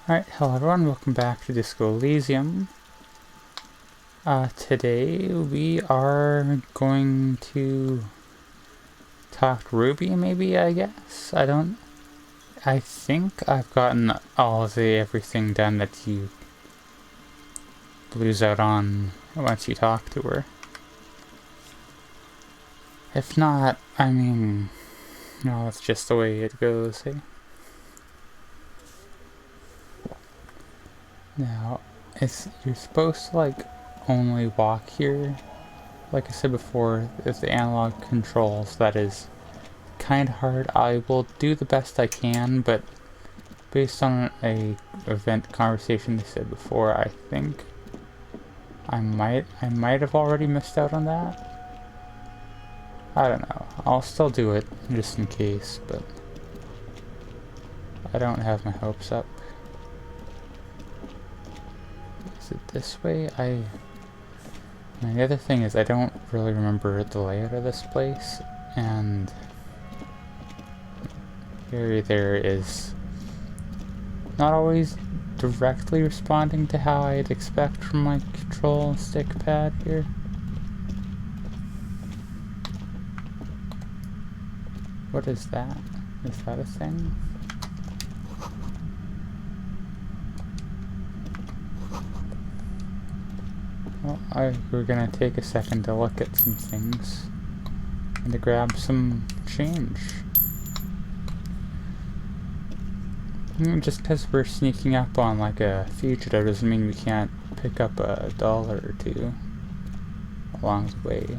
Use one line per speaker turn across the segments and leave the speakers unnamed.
Alright, hello everyone, welcome back to Disco Elysium. Today we are going to talk to Ruby, maybe, I guess? I think I've gotten all of everything done that you lose out on once you talk to her. If not, I mean, no, that's just the way it goes, eh? Now, you're supposed to, like, only walk here. Like I said before, it's the analog controls that is kind of hard. I will do the best I can, but based on a event conversation they said before, I think I might have already missed out on that. I don't know. I'll still do it just in case, but I don't have my hopes up. Is it this way? And the other thing is I don't really remember the layout of this place, and there is not always directly responding to how I'd expect from my control stick pad here. What is that? Is that a thing? Well, we're gonna take a second to look at some things and to grab some change. Just because we're sneaking up on like a fugitive doesn't mean we can't pick up $1 or $2 along the way.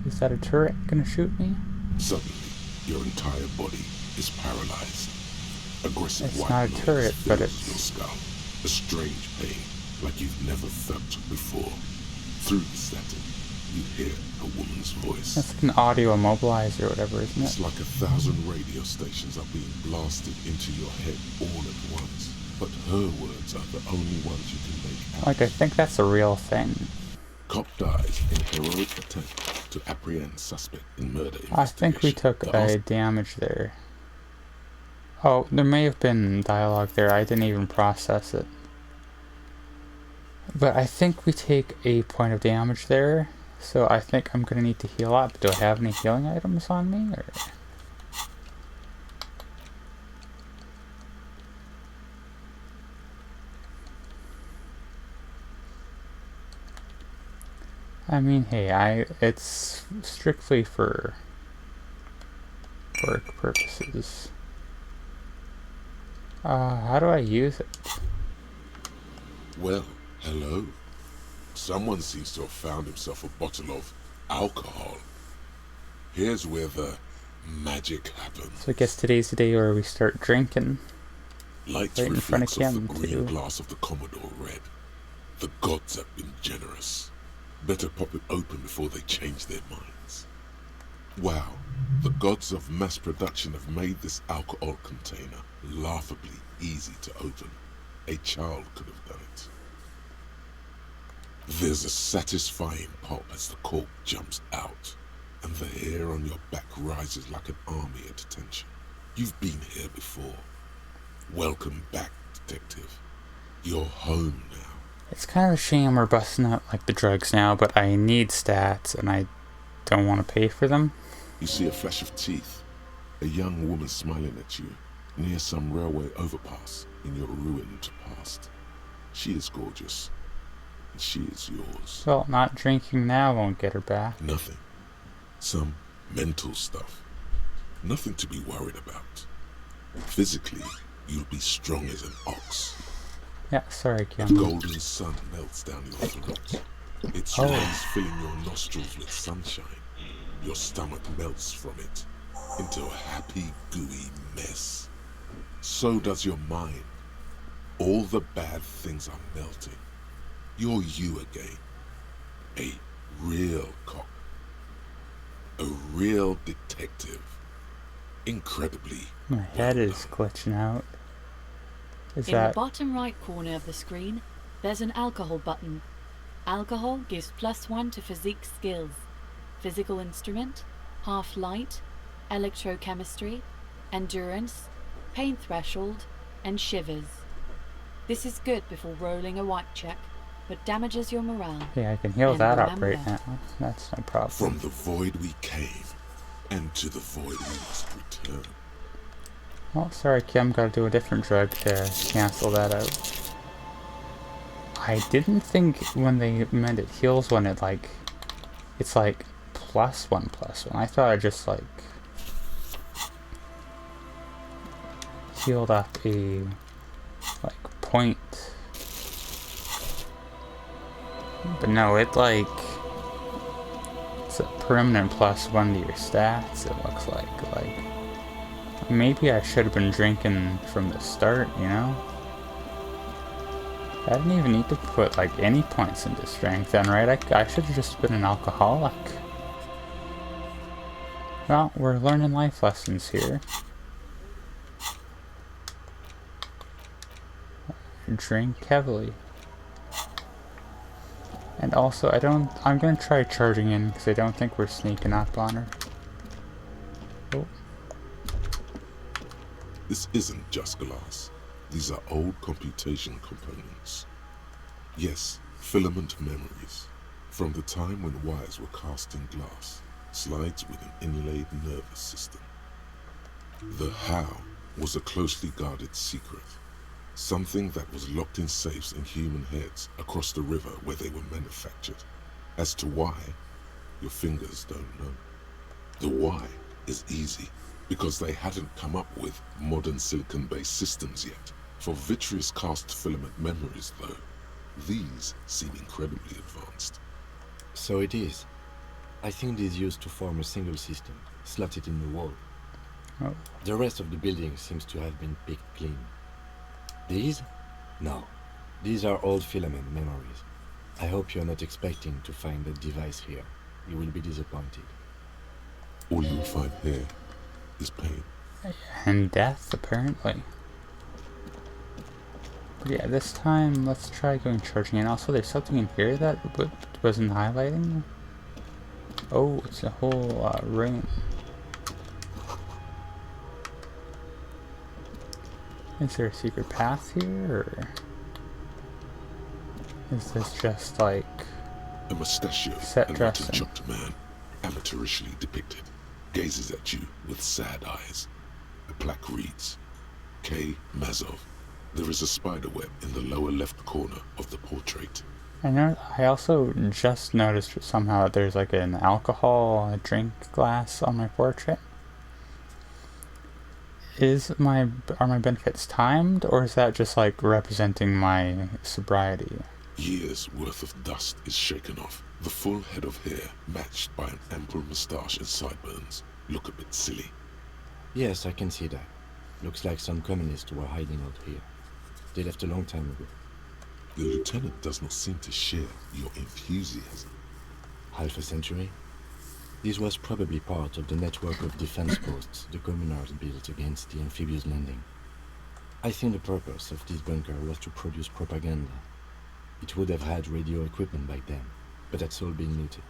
Is that a turret gonna shoot me?
Suddenly, your entire body is paralyzed. Aggressive
it's not a turret, but it's
your skull. A strange pain, like you've never felt before. Through the static, you hear a woman's voice.
That's like an audio immobilizer or whatever, isn't it?
It's like 1,000 radio stations are being blasted into your head all at once. But her words are the only ones you can make out.
Like, I think that's a real thing.
Cop dies in heroic attempt to apprehend suspect in murder investigation.
I think we took a damage there. Oh, there may have been dialogue there. I didn't even process it. But I think we take a point of damage there. So I think I'm going to need to heal up. Do I have any healing items on me? Or? I mean, hey, it's strictly for work purposes. How do I use it?
Well, hello. Someone seems to have found himself a bottle of alcohol. Here's where the magic happens.
So I guess today's the day where we start drinking.
Lights
right in front of
reflects
Kim,
off the green
too.
glass of the Commodore red. The gods have been generous. Better pop it open before they change their minds. Wow, the gods of mass production have made this alcohol container laughably easy to open. A child could have done it. There's a satisfying pop as the cork jumps out, and the hair on your back rises like an army at attention. You've been here before. Welcome back, detective. You're home now.
It's kind of a shame we're busting out like the drugs now, but I need stats and I don't want to pay for them.
You see a flash of teeth, a young woman smiling at you near some railway overpass in your ruined past. She is gorgeous, and she is yours.
Well, not drinking now won't get her back.
Nothing. Some mental stuff. Nothing to be worried about. Physically, you'll be strong as an ox.
Yeah, sorry,
The
Kim.
golden sun melts down your throat. Its rays filling your nostrils with sunshine. Your stomach melts from it into a happy, gooey mess. So does your mind. All the bad things are melting. You're you again. A real cop. A real detective. Incredibly.
My head is glitching out. Is
In the
that...
bottom right corner of the screen, there's an alcohol button. Alcohol gives +1 to physique skills. Physical instrument, half light, electrochemistry, endurance, pain threshold, and shivers. This is good before rolling a white check, but damages your morale.
Yeah, I can heal
And
that up
remember,
right now. That's no problem.
From the void we came, and to the void we must return.
Oh, sorry, Kim, gotta do a different drug to cancel that out. I didn't think when they meant it heals when it like, it's like +1/+1. I thought I just like healed up a like point. But no, it like, it's a permanent +1 to your stats, it looks like. Maybe I should have been drinking from the start, you know? I didn't even need to put like any points into strength then, right? I should have just been an alcoholic. Well, we're learning life lessons here. Drink heavily. And also, I'm gonna try charging in because I don't think we're sneaking up on her. Oh.
This isn't just glass. These are old computation components. Yes, filament memories. From the time when wires were cast in glass, slides with an inlaid nervous system. The how was a closely guarded secret. Something that was locked in safes in human heads across the river where they were manufactured. As to why, your fingers don't know. The why is easy, because they hadn't come up with modern silicon-based systems yet. For vitreous cast filament memories, though, these seem incredibly advanced.
So it is. I think these used to form a single system, slotted in the wall.
Oh.
The rest of the building seems to have been picked clean. These? No. These are old filament memories. I hope you're not expecting to find that device here. You will be disappointed.
All you will find here is pain.
And death, apparently. But yeah, this time, let's try going charging in. Also, there's something in here that wasn't highlighting. Oh, it's a whole room. Is there a secret path here, or is this just like
A mustachioed
set
and
dressing?
mutton-chopped man, amateurishly depicted, gazes at you with sad eyes. A plaque reads, K. Mazov. There is a spider web in the lower left corner of the portrait.
I also just noticed somehow that there's like an alcohol drink glass on my portrait. Are my benefits timed, or is that just like representing my sobriety?
Years worth of dust is shaken off. The full head of hair, matched by an ample moustache and sideburns, look a bit silly.
Yes, I can see that. Looks like some communists were hiding out here. They left a long time ago.
The lieutenant does not seem to share your enthusiasm.
Half a century? This was probably part of the network of defense posts the communards built against the amphibious landing. I think the purpose of this bunker was to produce propaganda. It would have had radio equipment by then, but that's all been looted.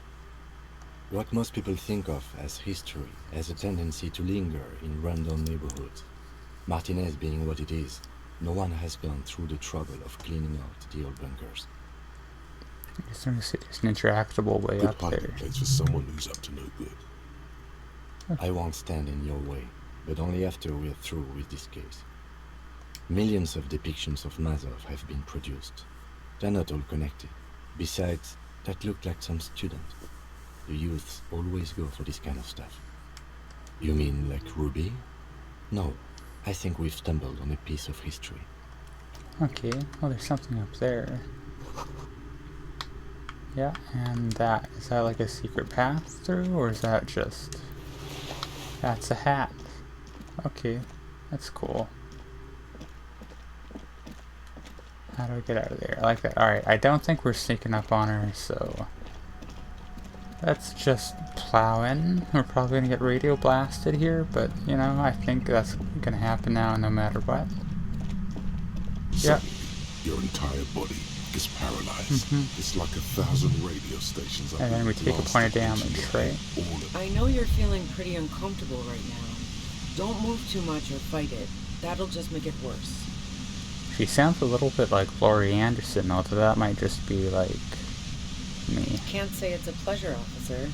What most people think of as history has a tendency to linger in rundown neighborhoods. Martinez being what it is, no one has gone through the trouble of cleaning out the old bunkers.
There's an interactable way
Good
up
hiding
there.
place for someone who's up to no good.
I won't stand in your way, but only after we're through with this case. Millions of depictions of Mazov have been produced. They're not all connected. Besides, that looked like some student. The youths always go for this kind of stuff. You mean like Ruby? No, I think we've stumbled on a piece of history.
Okay, well there's something up there. Yeah, and is that like a secret path through, or is that just... That's a hat. Okay, that's cool. How do I get out of there? I like that. Alright, I don't think we're sneaking up on her, so... Let's just plow in. We're probably gonna get radio blasted here, but, you know, I think that's gonna happen now no matter what. Yep.
Suddenly, your entire body is paralyzed. It's like 1,000 radio stations.
And then we take a point of damage, right?
All of
I know you're feeling pretty uncomfortable right now. Don't move too much or fight it. That'll just make it worse.
She sounds a little bit like Laurie Anderson, although that might just be like me.
Can't say it's a pleasure, officer.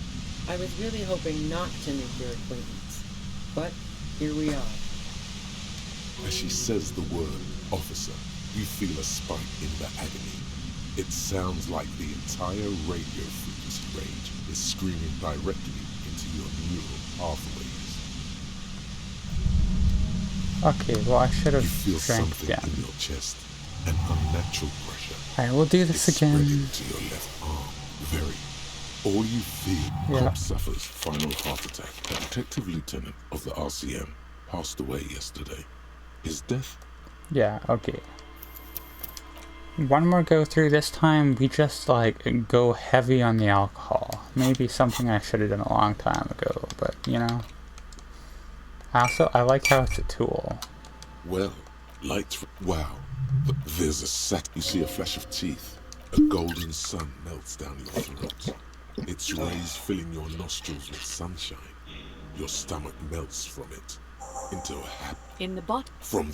I was really hoping not to make your acquaintance. But here we are.
As she says the word officer, you feel a spike in the agony. It sounds like the entire radio frequency range is screaming directly into your neural pathways.
Okay, well I should
You
have
feel
drank
something
again.
in your chest, an unnatural pressure.
Alright, we'll do this
It's
again.
spreading to your left arm. Very. All you feel,
Yeah.
Cobb suffers final heart attack. A detective lieutenant of the RCM passed away yesterday. His death?
Yeah, okay. One more go through. This time we just like go heavy on the alcohol. Maybe something I should have done a long time ago, but you know. I like how it's a tool.
Well, wow. But there's a sack. You see a flash of teeth. A golden sun melts down your throat. Its rays filling your nostrils with sunshine. Your stomach melts from it into a
In the bot.
from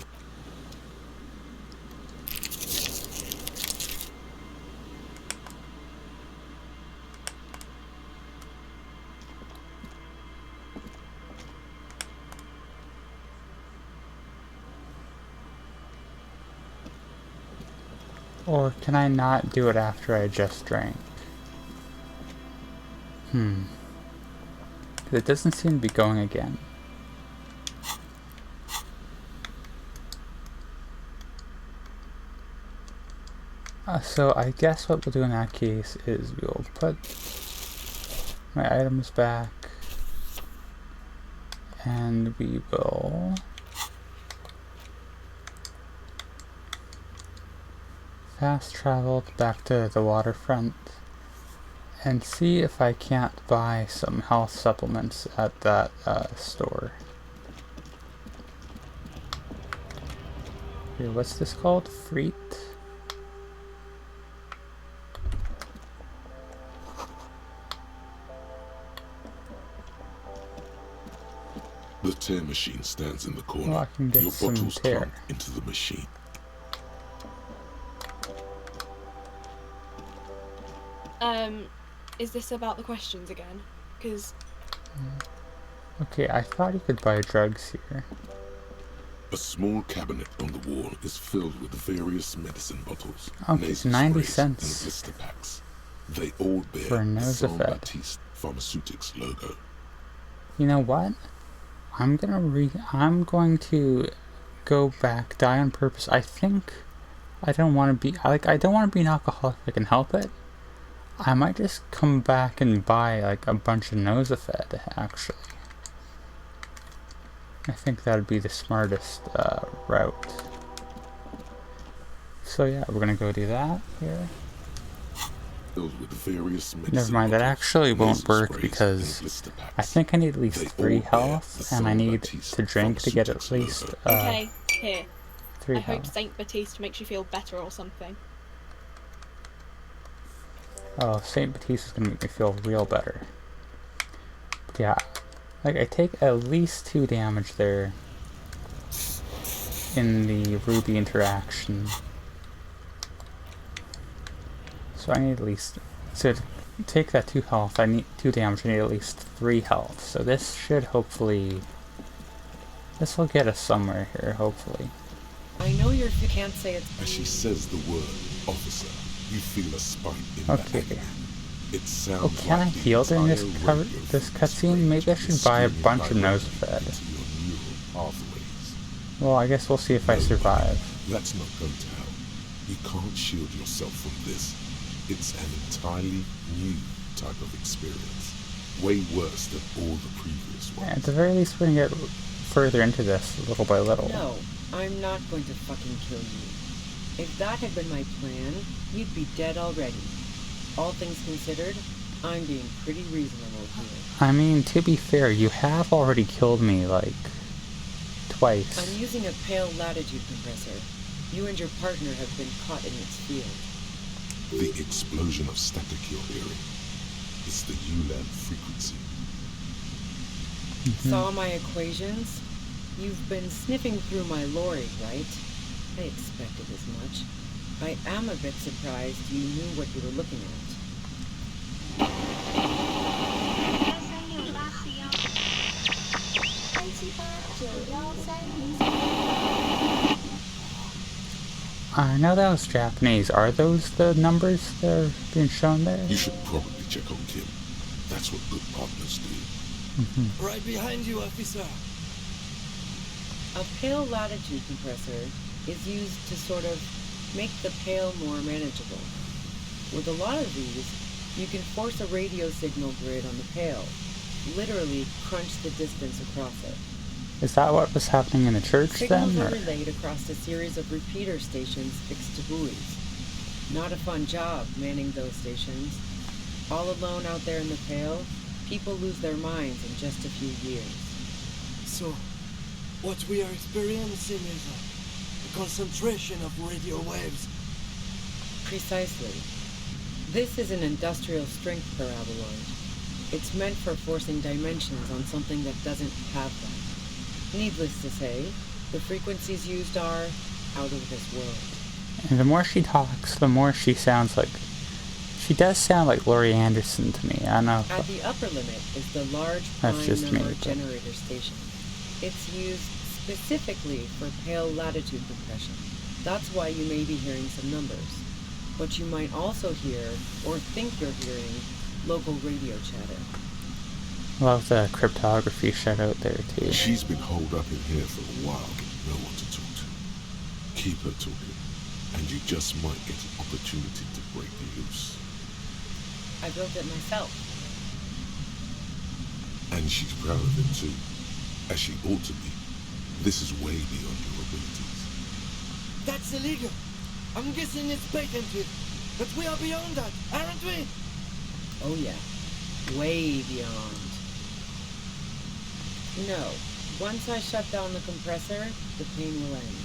Or can I not do it after I just drank? It doesn't seem to be going again. So I guess what we'll do in that case is we'll put my items back and we will fast travel back to the waterfront and see if I can't buy some health supplements at that store. Here, what's this called? Freet?
the tear machine stands in the corner.
Oh, I can get
Your
some
bottles
tear.
plump into the machine.
Is this about the questions again? Because
Okay, I thought you could buy drugs here.
A small cabinet on the wall is filled with various medicine bottles,
Okay,
nasal
90
sprays,
cents.
and blister packs. They all bear
For a
the Saint
Nosafed.
Baptiste Pharmaceutics logo.
You know what? I'm going to go back, die on purpose. I think I don't want to be I don't want to be an alcoholic if I can help it. I might just come back and buy like a bunch of Nosafed actually. I think that'd be the smartest route. So yeah, we're gonna go do that here.
Filled with various medicine
Never mind, that
bottles,
actually won't
nasal
work
sprays,
because
and blister packs.
I think I need at least
They
3
all bear
health,
the
and I
Saint
need
Baptiste
to drink to get at
Pharmaceutics
least
logo.
okay, here.
3
I hope
health.
Saint Baptiste makes you feel better or something.
Oh, Saint Baptiste is gonna make me feel real better. But yeah, like I take at least 2 damage there in the Ruby interaction. So I need at least, to take that 2 health, I need 2 damage, I need at least 3 health. So this should hopefully, this will get us somewhere here, hopefully.
I know you can't say it.
As she says the word officer, you feel a spike in
Okay.
the agony. It
Oh,
sounds
can I
like the
heal during this
entire radio
this
frequency
cutscene?
range
Maybe I
is
should buy a
screaming
bunch of
directly
Nosafed.
into your neural pathways.
Well, I guess we'll see if I survive.
That's not going to help. You can't shield yourself from this. It's an entirely new type of experience. Way worse than all the previous ones.
At the very least, we're gonna get further into this little by little.
No, I'm not going to fucking kill you. If that had been my plan, you'd be dead already. All things considered, I'm being pretty reasonable here.
I mean, to be fair, you have already killed me, like, twice.
I'm using a pale latitude compressor. You and your partner have been caught in its field.
The explosion of static you're hearing is the ULAN frequency.
Saw my equations? You've been sniffing through my lorry, right? I expected as much. I am a bit surprised you knew what you were looking at.
I know that was Japanese. Are those the numbers that are being shown there?
You should probably check on Kim. That's what good partners do.
Right behind you, officer.
A pale latitude compressor is used to sort of make the pale more manageable. With a lot of these, you can force a radio signal grid on the pale, literally crunch the distance across it.
Is that what was happening in the church
Signals
then?
are
Or?
relayed across a series of repeater stations fixed to buoys. Not a fun job manning those stations. All alone out there in the pale, people lose their minds in just a few years.
So, what we are experiencing is a concentration of radio waves.
Precisely. This is an industrial strength paraboloid. It's meant for forcing dimensions on something that doesn't have them. Needless to say, the frequencies used are out of this world.
And the more she talks, the more she sounds like... She does sound like Laurie Anderson to me. I don't know.
At the upper limit is the large
That's
prime
just me,
number
but-
generator station. It's used specifically for pale latitude compression. That's why you may be hearing some numbers. But you might also hear, or think you're hearing, local radio chatter.
Love the cryptography shut out there too.
She's been holed up in here for a while with no one to talk to. Keep her talking, and you just might get an opportunity to break the loose.
I built it myself.
And she's proud of it too, as she ought to be. This is way beyond your abilities.
That's illegal. I'm guessing it's patented. But we are beyond that, aren't we?
Oh yeah, way beyond. No, once I shut down the compressor, the pain will end.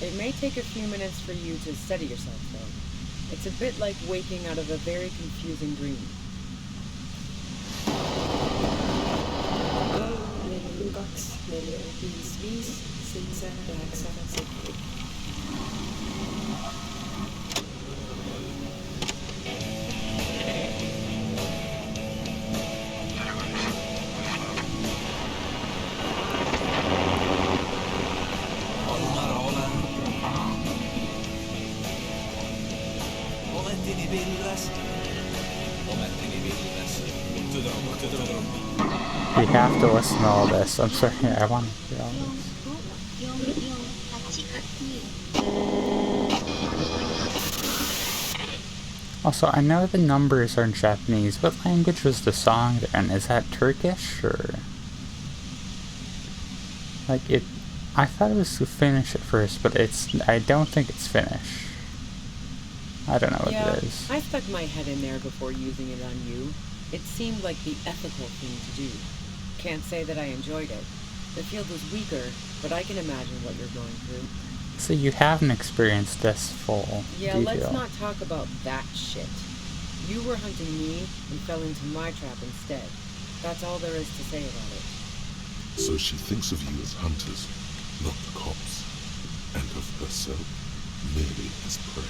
It may take a few minutes for you to steady yourself though. It's a bit like waking out of a very confusing dream.
We have to listen to all this. I'm sorry, I want to hear all this. Also, I know the numbers are in Japanese. What language was the song then? Is that Turkish or... Like it... I thought it was Finnish at first, but I don't think it's Finnish. I don't know what
Yeah,
it is.
I stuck my head in there before using it on you. It seemed like the ethical thing to do. Can't say that I enjoyed it. The field was weaker, but I can imagine what you're going through.
So you haven't experienced this full
Yeah,
detail.
let's not talk about that shit. You were hunting me and fell into my trap instead. That's all there is to say about it.
So she thinks of you as hunters, not the cops, and of herself merely as prey.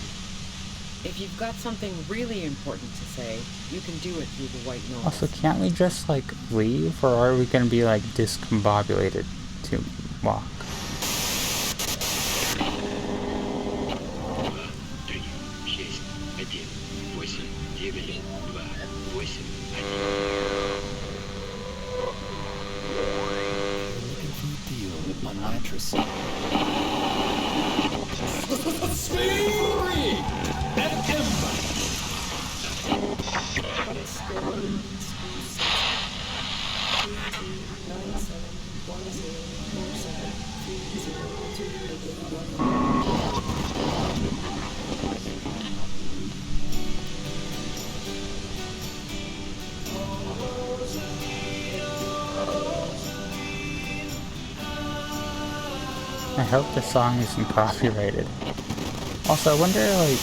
If you've got something really important to say, you can do it through the white noise.
Also, can't we just, like, leave? Or are we gonna be, like, discombobulated to walk?
Looking for a deal on mattress.
I hope the song isn't copyrighted. Also, I wonder, like...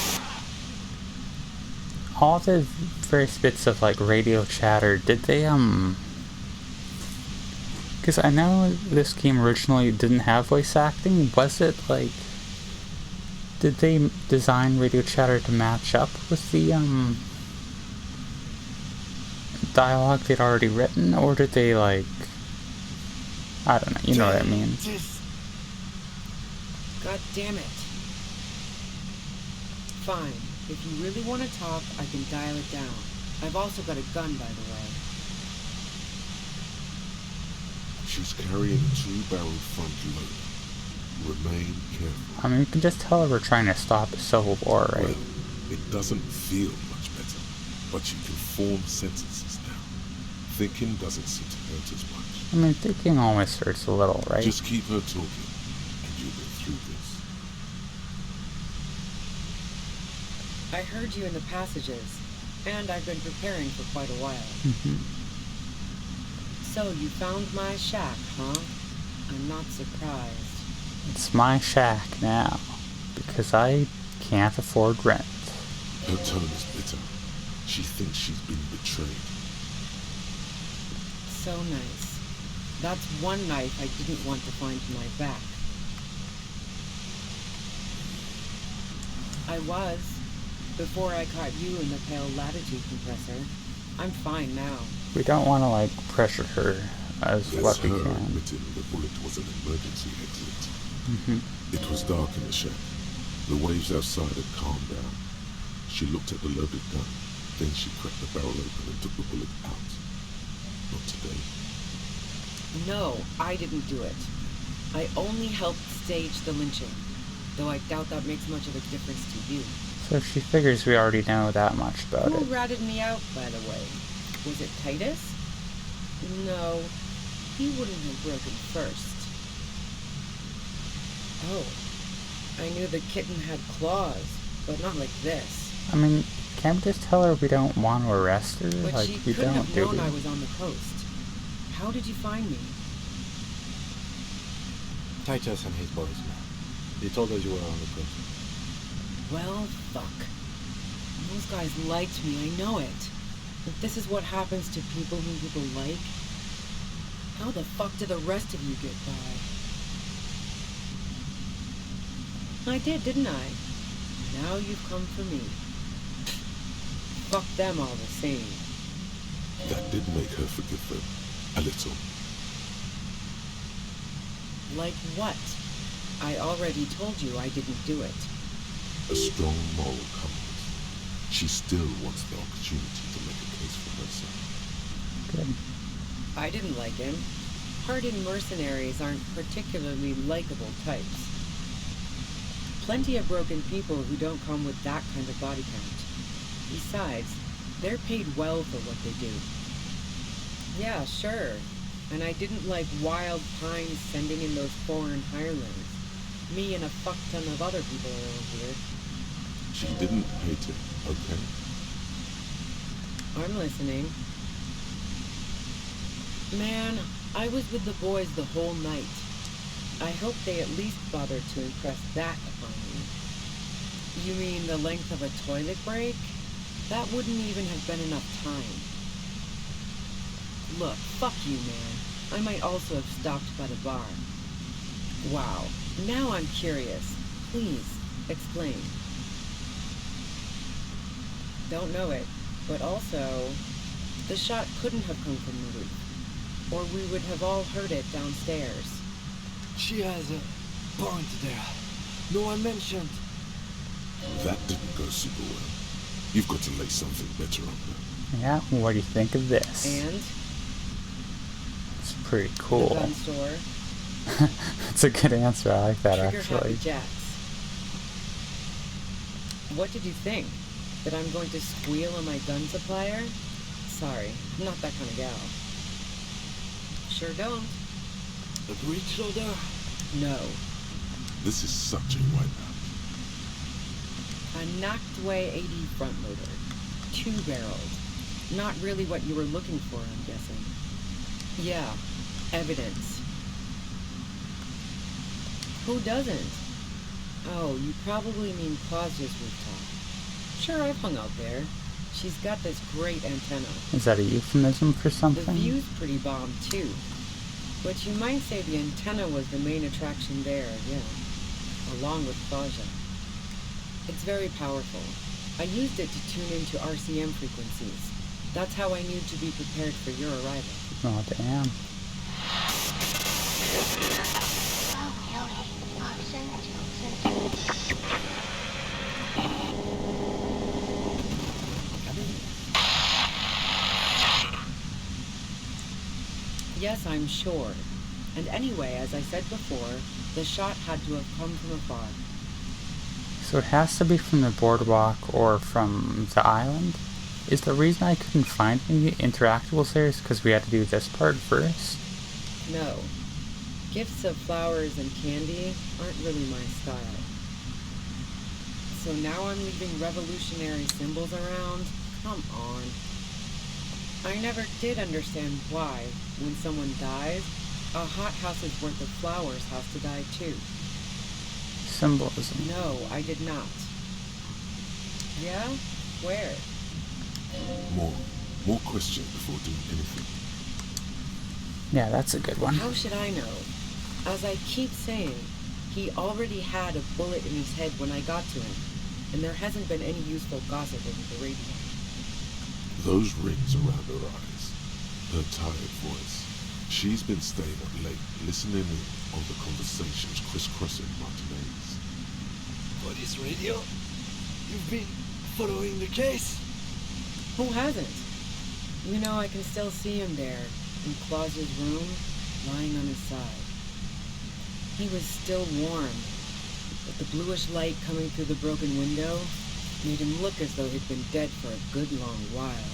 all the various bits of, like, radio chatter, did they, Because I know this game originally didn't have voice acting. Was it like... Did they design radio chatter to match up with the dialogue they'd already written? Or did they like... I don't know, you know what I mean.
God damn it. Fine. If you really want to talk, I can dial it down. I've also got a gun, by the way.
She's carrying a 2-barrel front loader. Remain careful.
I mean, you can just tell her we're trying to stop a civil war, right?
Well, it doesn't feel much better, but you can form sentences now. Thinking doesn't seem to hurt as much.
I mean, thinking always hurts a little, right?
Just keep her talking, and you'll get through this.
I heard you in the passages, and I've been preparing for quite a while. So you found my shack, huh? I'm not surprised.
It's my shack now, because I can't afford rent.
Her tone is bitter. She thinks she's been betrayed.
So nice. That's one knife I didn't want to find in my back. I was, before I caught you in the pale latitude compressor. I'm fine now.
We don't want to, like, pressure her as
That's
what we
her
can.
admitting the bullet was an emergency exit. It was dark in the shack. The waves outside had calmed down. She looked at the loaded gun. Then she cracked the barrel open and took the bullet out. Not today.
No, I didn't do it. I only helped stage the lynching, though I doubt that makes much of a difference to you.
So she figures we already know that much about
Who
it.
ratted me out, by the way? Was it Titus? No, he wouldn't have broken first. Oh, I knew the kitten had claws, but not like this.
I mean, can't we just tell her we don't want to arrest her?
But
Like,
she
we
couldn't
don't,
have
do
known
we?
I was on the coast. How did you find me?
Titus and his boys, man. They told us you were on the coast.
Well, fuck. Those guys liked me, I know it. If this is what happens to people whom people like, how the fuck did the rest of you get by? I did, didn't I? Now you've come for me. Fuck them all the same.
That did make her forgive them. A little.
Like what? I already told you I didn't do it.
A strong moral compass. She still wants the opportunity to make a case for herself.
Good.
I didn't like him. Hardened mercenaries aren't particularly likable types. Plenty of broken people who don't come with that kind of body count. Besides, they're paid well for what they do. Yeah, sure. And I didn't like Wild Pines sending in those foreign hirelings. Me and a fuck ton of other people around here.
She didn't hate it, okay?
I'm listening. Man, I was with the boys the whole night. I hope they at least bothered to impress that upon me. You mean the length of a toilet break? That wouldn't even have been enough time. Look, fuck you, man. I might also have stopped by the bar. Wow, now I'm curious. Please, explain. Don't know it, but also, the shot couldn't have come from the roof, or we would have all heard it downstairs.
She has a point there. No one mentioned.
That didn't go super well. You've got to lay something better on her.
Yeah, what do you think of this?
And
It's pretty
the
cool.
gun store,
That's a good answer. I like that,
trigger
actually.
happy jacks. What did you think? That I'm going to squeal on my gun supplier? Sorry, I'm not that kind of gal. Sure don't.
A breech loader?
No.
This is such a wipeout.
A knocked away 80 front loader. 2-barreled. Not really what you were looking for, I'm guessing. Yeah, evidence. Who doesn't? Oh, you probably mean Claudia's rooftop. Sure, I've hung out there. She's got this great antenna.
Is that a euphemism for
The
something?
view's pretty bomb, too. But you might say the antenna was the main attraction there, yeah. Along with Claudia. It's very powerful. I used it to tune into RCM frequencies. That's how I knew to be prepared for your arrival.
Oh, damn.
Yes, I'm sure. And anyway, as I said before, the shot had to have come from afar.
So it has to be from the boardwalk or from the island? Is the reason I couldn't find any interactables there is because we had to do this part first?
No. Gifts of flowers and candy aren't really my style. So now I'm leaving revolutionary symbols around? Come on. I never did understand why, when someone dies, a hothouse's worth of flowers has to die too.
Symbolism.
No, I did not. Yeah? Where?
More questions before doing anything.
Yeah, that's a good one.
How should I know? As I keep saying, he already had a bullet in his head when I got to him, and there hasn't been any useful gossip over the radio.
Those rings around her eyes, her tired voice. She's been staying up late, listening in on the conversations crisscrossing Martinez.
For this radio? You've been following the case?
Who hasn't? You know, I can still see him there, in Claus's room, lying on his side. He was still warm, but the bluish light coming through the broken window made him look as though he'd been dead for a good long while.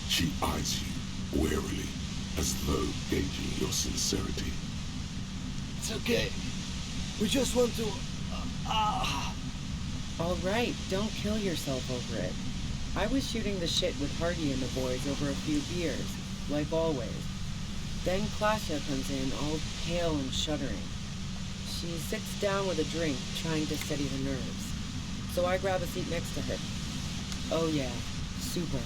She eyes you warily, as though gauging your sincerity.
It's okay. We just want to...
All right, don't kill yourself over it. I was shooting the shit with Hardy and the boys over a few beers, like always. Then Klasha comes in, all pale and shuddering. She sits down with a drink, trying to steady her nerves. So I grab a seat next to her. Oh yeah, super.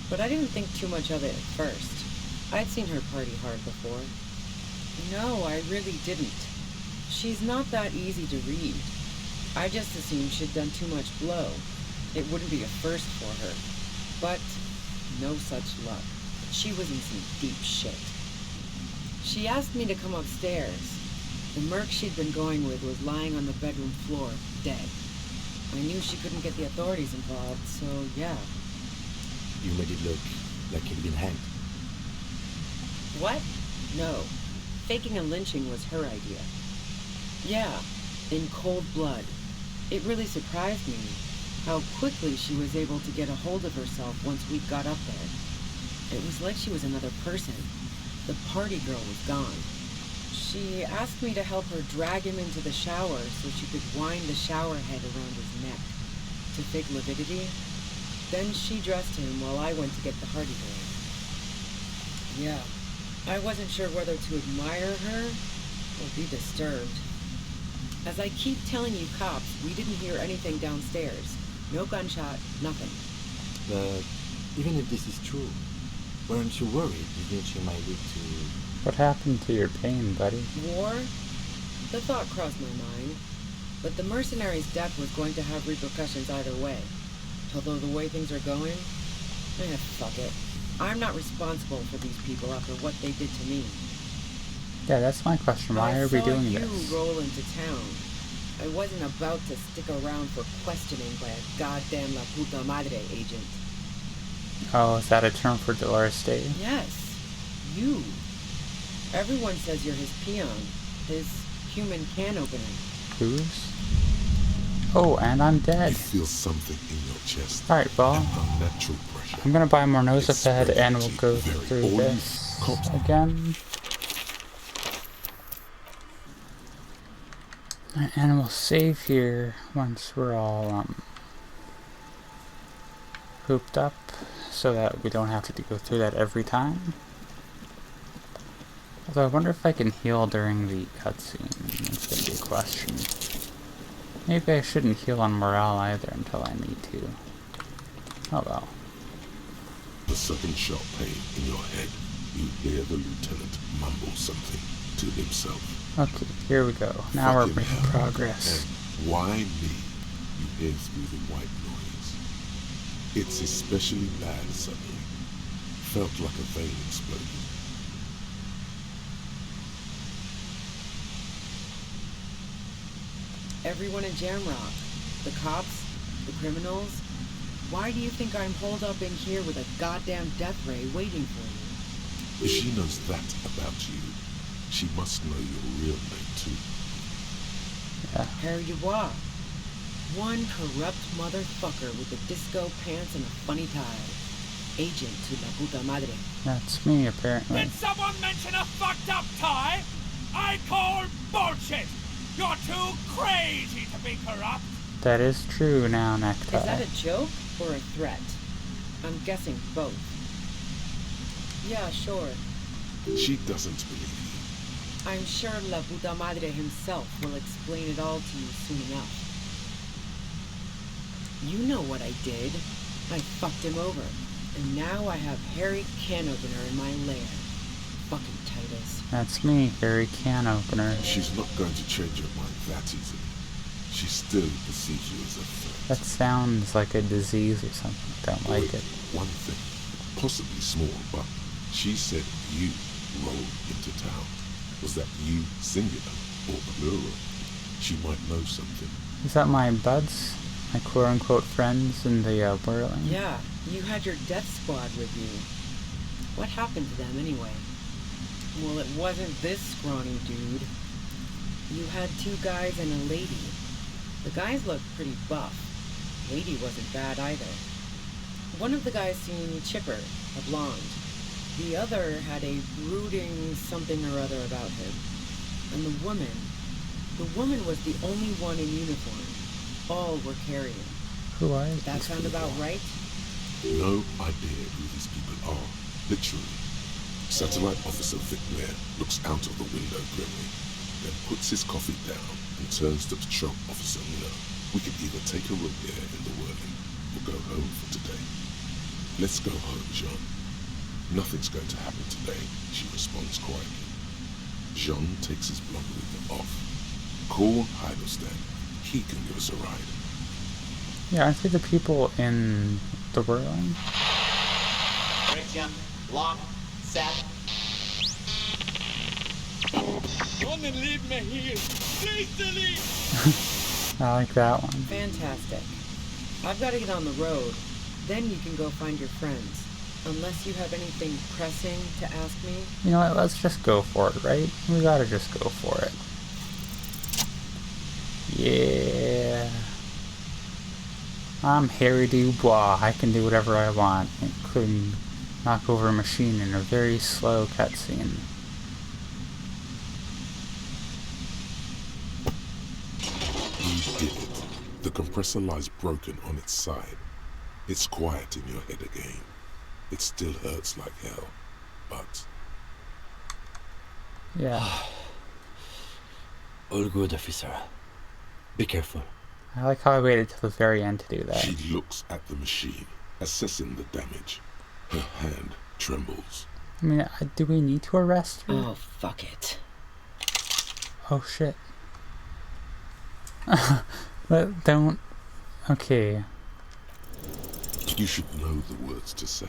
But I didn't think too much of it at first. I'd seen her party hard before. No, I really didn't. She's not that easy to read. I just assumed she'd done too much blow. It wouldn't be a first for her. But no such luck. She was in some deep shit. She asked me to come upstairs. The merc she'd been going with was lying on the bedroom floor, dead. I knew she couldn't get the authorities involved, so yeah.
You made it look like he'd been hanged.
What? No. Faking a lynching was her idea. Yeah, in cold blood. It really surprised me how quickly she was able to get a hold of herself once we got up there. It was like she was another person. The party girl was gone. She asked me to help her drag him into the shower so she could wind the shower head around his neck to fake lividity. Then she dressed him while I went to get the Hardy girl. Yeah, I wasn't sure whether to admire her or be disturbed. As I keep telling you cops, we didn't hear anything downstairs. No gunshot, nothing.
But even if this is true, weren't you worried the lynching might lead to...
What happened to your pain, buddy?
War? The thought crossed my mind. But the mercenary's death was going to have repercussions either way. Although the way things are going, fuck it. I'm not responsible for these people after what they did to me.
Yeah, that's my question. Why are we doing
I saw
this?
you roll into town. I wasn't about to stick around for questioning by a goddamn La Puta Madre agent.
Oh, is that a term for Dolores Day?
Yes, you. Everyone says you're his peon, his human can opener.
Whose? Oh, and I'm
You
dead.
feel something in your chest.
Alright, well,
An unnatural pressure.
I'm gonna buy more Nosafed
It's
and we'll go
very
through
oily,
this
constant.
again. And we'll save here once we're all hooped up so that we don't have to go through that every time. Although I wonder if I can heal during the cutscene. That's gonna be a question. Maybe I shouldn't heal on morale either until I need to. Oh well.
The sudden sharp pain in your head You hear the lieutenant mumble something to himself.
Okay, here we go. Now we're
Fucking
making
hell.
progress.
And why me? You hear through the white noise. It's especially bad suddenly. Felt like a vein exploded.
Everyone in Jamrock, the cops, the criminals. Why do you think I'm holed up in here with a goddamn death ray waiting for you?
If she knows that about you, she must know your real name too.
Yeah.
Harry Dubois. One corrupt motherfucker with the disco pants and a funny tie. Agent to la puta madre.
That's me, apparently.
Did someone mention a fucked up tie? I call bullshit! You're too crazy to be corrupt!
That is true now, Necktie.
Is that a joke or a threat? I'm guessing both. Yeah, sure.
She doesn't believe you.
I'm sure la puta madre himself will explain it all to you soon enough. You know what I did. I fucked him over. And now I have Harry Can Opener in my lair. Fucking Titus.
That's me, Harry Can Opener.
She's not going to change her mind that easily. She still perceives you as a threat.
That sounds like a disease or something. I don't like it.
One thing, possibly small, but she said you rolled into town. Was that you singular or plural? She might know something.
Is that my buds? My quote-unquote friends in the whirling?
Yeah, you had your death squad with you. What happened to them anyway? Well, it wasn't this scrawny dude. You had 2 guys and a lady. The guys looked pretty buff. Lady wasn't bad either. One of the guys seemed chipper, a blonde. The other had a brooding something or other about him. And the woman was the only one in uniform. All were carrying.
Who are
That
these
sound
people?
about right?
No idea who these people are, literally. Satellite Officer Vic Blair looks out of the window grimly, then puts his coffee down and turns to Patrol Officer Miller. We could either take a room here in the whirling or go home for today. Let's go home, Jean. Nothing's going to happen today, she responds quietly. Jean takes his blonde wig off. Call Heidelstein. He can give us a ride.
Yeah, aren't they the people in the whirling?
Friction, lock, set.
Don't leave me here! Please delete!
I like that one.
Fantastic. I've got to get on the road. Then you can go find your friends. Unless you have anything pressing to ask me.
You know what, let's just go for it, right? We gotta just go for it. Yeah. I'm Harry Dubois. I can do whatever I want, including knock over a machine in a very slow cutscene.
You did it. The compressor lies broken on its side. It's quiet in your head again. It still hurts like hell, but...
Yeah.
All good, officer. Be careful.
I like how I waited till the very end to do that.
She looks at the machine, assessing the damage. Her hand trembles.
I mean, do we need to arrest her?
Oh, fuck it.
Oh shit. But don't... Okay.
You should know the words to say.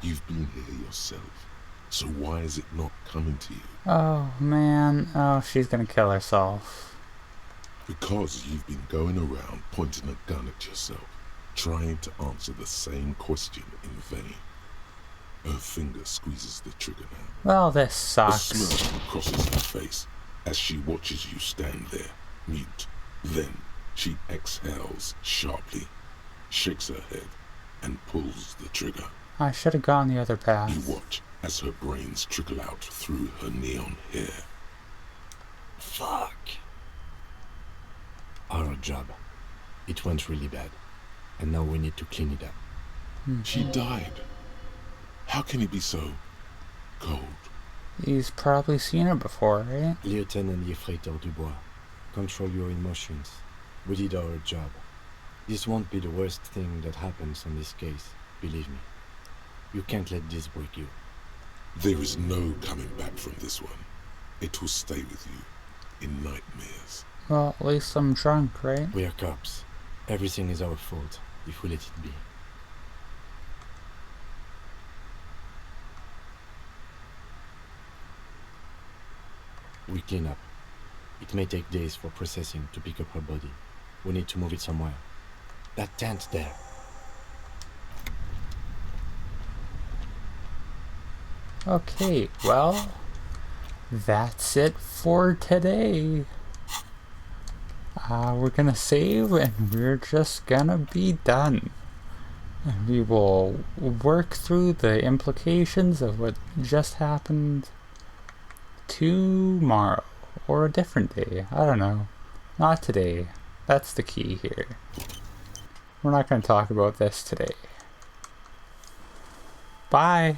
You've been here yourself. So why is it not coming to you?
Oh man. Oh, she's gonna kill herself.
Because you've been going around pointing a gun at yourself, trying to answer the same question in vain. Her finger squeezes the trigger now.
Well, this
A
sucks.
smirk crosses her face as she watches you stand there, mute. Then she exhales sharply, shakes her head, and pulls the trigger.
I should have gone the other
You
path.
watch as her brains trickle out through her neon hair.
Fuck. Our job. It went really bad. And now we need to clean it up.
She died. How can he be so cold?
He's probably seen her before, right?
Lieutenant Yefreitor Dubois, control your emotions. We did our job. This won't be the worst thing that happens on this case, believe me. You can't let this break you.
There is no coming back from this one. It will stay with you in nightmares.
Well, at least I'm drunk, right?
We are cops. Everything is our fault if we let it be. We clean up. It may take days for processing to pick up her body. We need to move it somewhere. That tent there.
Okay, well, that's it for today. We're gonna save and we're just gonna be done. And we will work through the implications of what just happened tomorrow. Or a different day. I don't know. Not today. That's the key here. We're not gonna talk about this today. Bye!